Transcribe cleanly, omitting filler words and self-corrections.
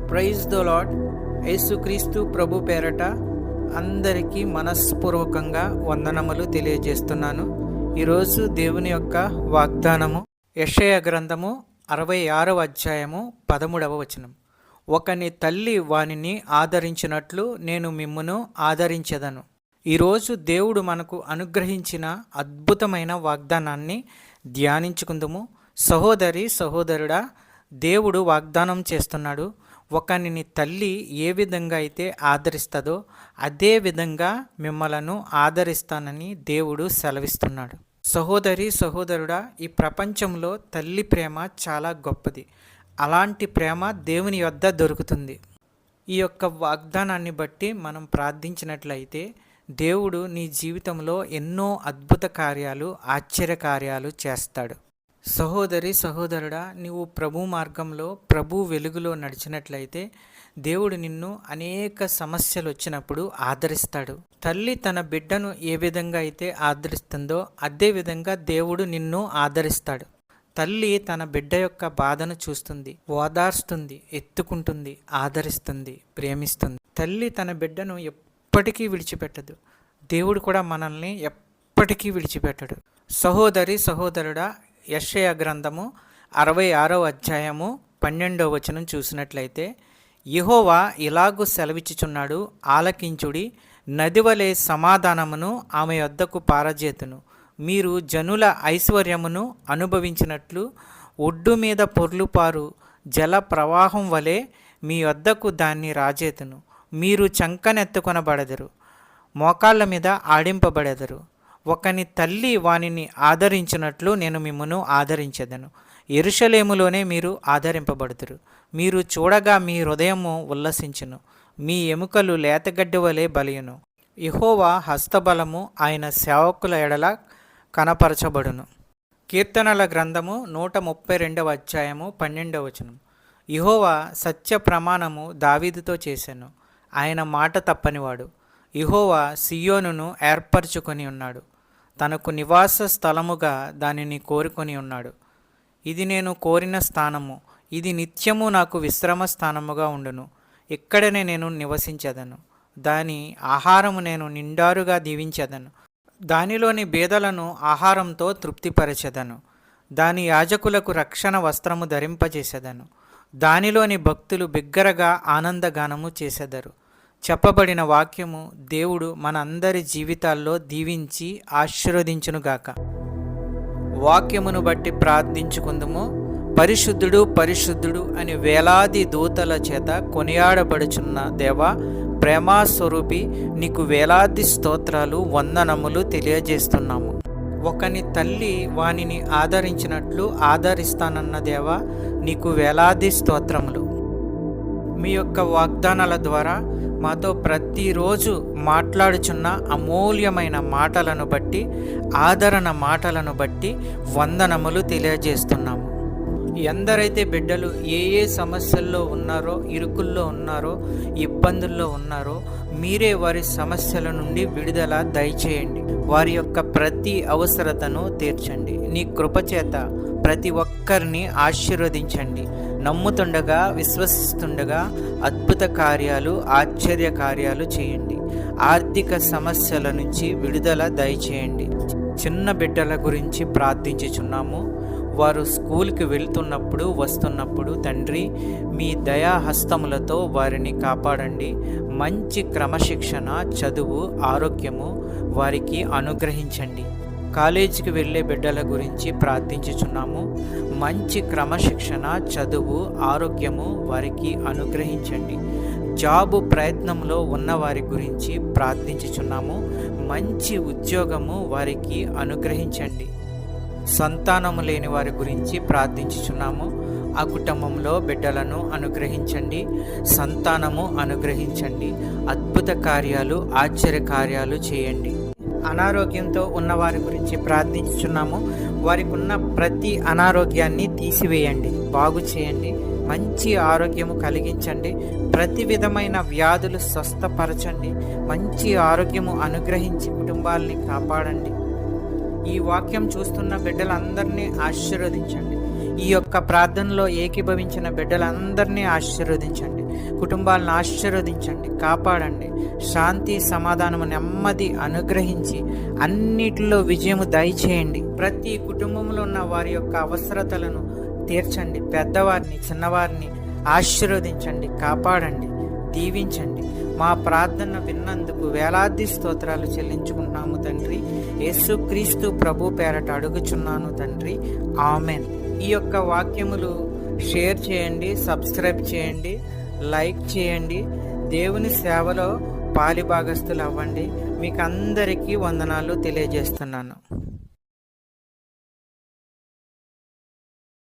Praise the lord. యేసుక్రీస్తు ప్రభు పేరట అందరికీ మనస్పూర్వకంగా వందనములు తెలియజేస్తున్నాను. ఈరోజు దేవుని యొక్క వాగ్దానము యెషయా గ్రంథము 66వ అధ్యాయము 13వ వచనం. ఒకని తల్లి వానిని ఆదరించినట్లు నేను మిమ్మును ఆదరించెదను. ఈరోజు దేవుడు మనకు అనుగ్రహించిన అద్భుతమైన వాగ్దానాన్ని ధ్యానించుకుందుము. సహోదరి సహోదరుడా, దేవుడు వాగ్దానం చేస్తున్నాడు. ఒకనిని తల్లి ఏ విధంగా అయితే ఆదరిస్తుందో అదే విధంగా మిమ్మలను ఆదరిస్తానని దేవుడు సెలవిస్తున్నాడు. సహోదరి సహోదరుడా, ఈ ప్రపంచంలో తల్లి ప్రేమ చాలా గొప్పది. అలాంటి ప్రేమ దేవుని యొద్ద దొరుకుతుంది. ఈ యొక్క వాగ్దానాన్ని బట్టి మనం ప్రార్థించినట్లయితే దేవుడు నీ జీవితంలో ఎన్నో అద్భుత కార్యాలు, ఆశ్చర్య కార్యాలు చేస్తాడు. సహోదరి సహోదరుడా, నీవు ప్రభు మార్గంలో, ప్రభు వెలుగులో నడిచినట్లయితే దేవుడు నిన్ను అనేక సమస్యలు వచ్చినప్పుడు ఆదరిస్తాడు. తల్లి తన బిడ్డను ఏ విధంగా అయితే ఆదరిస్తుందో అదే విధంగా దేవుడు నిన్ను ఆదరిస్తాడు. తల్లి తన బిడ్డ యొక్క బాధను చూస్తుంది, ఓదార్స్తుంది, ఎత్తుకుంటుంది, ఆదరిస్తుంది, ప్రేమిస్తుంది. తల్లి తన బిడ్డను ఎప్పటికీ విడిచిపెట్టదు. దేవుడు కూడా మనల్ని ఎప్పటికీ విడిచిపెట్టడు. సహోదరి సహోదరుడా, యెషయా గ్రంథము 66వ అధ్యాయము 12వ వచనం చూసినట్లయితే, యెహోవా ఇలాగు సెలవిచ్చుచున్నాడు, ఆలకించుడి, నదివలే సమాధానమును ఆమె యొద్దకు పారజేతును. మీరు జనుల ఐశ్వర్యమును అనుభవించినట్లు ఒడ్డు మీద పొర్లుపారు జల ప్రవాహం వలె మీ యొద్దకు దాన్ని రాజేతును. మీరు చంకనెత్తుకొనబడెదరు, మోకాళ్ళ మీద ఆడింపబడెదరు. ఒకని తల్లి వానిని ఆదరించినట్లు నేను మిమ్మును ఆదరించెదను. యెరూషలేములోనే మీరు ఆదరింపబడుదురు. మీరు చూడగా మీ హృదయము ఉల్లసించును, మీ ఎముకలు లేతగడ్డి వలె బలియును. యెహోవా హస్తబలము ఆయన సేవకుల ఎడల కనపరచబడును. కీర్తనల గ్రంథము 132వ అధ్యాయము 12వ వచనం. యెహోవా సత్య ప్రమాణము దావీదుతో చేశాను, ఆయన మాట తప్పనివాడు. యెహోవా సియోనును ఏర్పరచుకొని ఉన్నాడు, తనకు నివాస స్థలముగా దానిని కోరుకొని ఉన్నాడు. ఇది నేను కోరిన స్థానము, ఇది నిత్యము నాకు విశ్రమ స్థానముగా ఉండును. ఇక్కడనే నేను నివసించెదను. దాని ఆహారము నేను నిండారుగా దీవించెదను. దానిలోని బేదలను ఆహారంతో తృప్తిపరచెదను. దాని యాజకులకు రక్షణ వస్త్రము ధరింపజేసెదను. దానిలోని భక్తులు బిగ్గరగా ఆనందగానము చేసెదరు. చెప్పబడిన వాక్యము దేవుడు మన అందరి జీవితాల్లో దీవించి ఆశీర్వదించునుగాక. వాక్యమును బట్టి ప్రార్థించుకుందుము. పరిశుద్ధుడు పరిశుద్ధుడు అని వేలాది దూతల చేత కొనియాడబడుచున్న దేవా, ప్రేమాస్వరూపి, నీకు వేలాది స్తోత్రాలు, వందనములు తెలియజేస్తున్నాము. ఒకని తల్లి వానిని ఆదరించినట్లు ఆదరిస్తానన్న దేవా, నీకు వేలాది స్తోత్రములు. మీ యొక్క వాగ్దానాల ద్వారా మాతో ప్రతిరోజు మాట్లాడుచున్న అమూల్యమైన మాటలను బట్టి, ఆదరణ మాటలను బట్టి వందనములు తెలియజేస్తున్నాము. ఎందరైతే బిడ్డలు ఏ ఏ సమస్యల్లో ఉన్నారో, ఇరుకుల్లో ఉన్నారో, ఇబ్బందుల్లో ఉన్నారో, మీరే వారి సమస్యల నుండి విడుదల దయచేయండి. వారి యొక్క ప్రతి అవసరతను తీర్చండి. నీ కృపచేత ప్రతి ఒక్కరిని ఆశీర్వదించండి. నమ్ముతుండగా, విశ్వసిస్తుండగా అద్భుత కార్యాలు, ఆశ్చర్య కార్యాలు చేయండి. ఆర్థిక సమస్యల నుంచి విడుదల దయచేయండి. చిన్న బిడ్డల గురించి ప్రార్థించుచున్నాము. వారు స్కూల్కి వెళ్తున్నప్పుడు, వస్తున్నప్పుడు తండ్రి మీ దయాహస్తములతో వారిని కాపాడండి. మంచి క్రమశిక్షణ, చదువు, ఆరోగ్యము వారికి అనుగ్రహించండి. కాలేజీకి వెళ్ళే బిడ్డల గురించి ప్రార్థించుచున్నాము. మంచి క్రమశిక్షణ, చదువు, ఆరోగ్యము వారికి అనుగ్రహించండి. జాబు ప్రయత్నంలో ఉన్న వారి గురించి ప్రార్థించుచున్నాము. మంచి ఉద్యోగము వారికి అనుగ్రహించండి. సంతానము లేని వారి గురించి ప్రార్థించుచున్నాము. ఆ కుటుంబంలో బిడ్డలను అనుగ్రహించండి, సంతానము అనుగ్రహించండి. అద్భుత కార్యాలు, ఆశ్చర్య కార్యాలు చేయండి. అనారోగ్యంతో ఉన్నవారి గురించి ప్రార్థించుచున్నాము. వారికి ఉన్న ప్రతి అనారోగ్యాన్ని తీసివేయండి, బాగు చేయండి, మంచి ఆరోగ్యము కలిగించండి. ప్రతి విధమైన వ్యాధులు స్వస్థపరచండి. మంచి ఆరోగ్యము అనుగ్రహించి కుటుంబాలని కాపాడండి. ఈ వాక్యం చూస్తున్న బిడ్డలందరినీ ఆశీర్వదించండి. ఈ యొక్క ప్రార్థనలో ఏకీభవించిన బిడ్డలందరినీ ఆశీర్వదించండి, కుటుంబాలను ఆశీర్వదించండి, కాపాడండి. శాంతి, సమాధానము, నెమ్మది అనుగ్రహించి అన్నిటిలో విజయము దయచేయండి. ప్రతి కుటుంబంలో ఉన్న వారి యొక్క అవసరతలను తీర్చండి. పెద్దవారిని, చిన్నవారిని ఆశీర్వదించండి, కాపాడండి, దీవించండి. మా ప్రార్థన విన్నందుకు వేలాది స్తోత్రాలు చెల్లించుకుంటున్నాము తండ్రి. యేసుక్రీస్తు ప్రభు పేరట అడుగుచున్నాను తండ్రి, ఆమెన్. ఈ యొక్క వాక్యములు షేర్ చేయండి, సబ్స్క్రైబ్ చేయండి, లైక్ చేయండి. దేవుని సేవలో పాలిభాగస్తులు అవ్వండి. మీకు అందరికీ వందనాలు తెలియజేస్తున్నాను.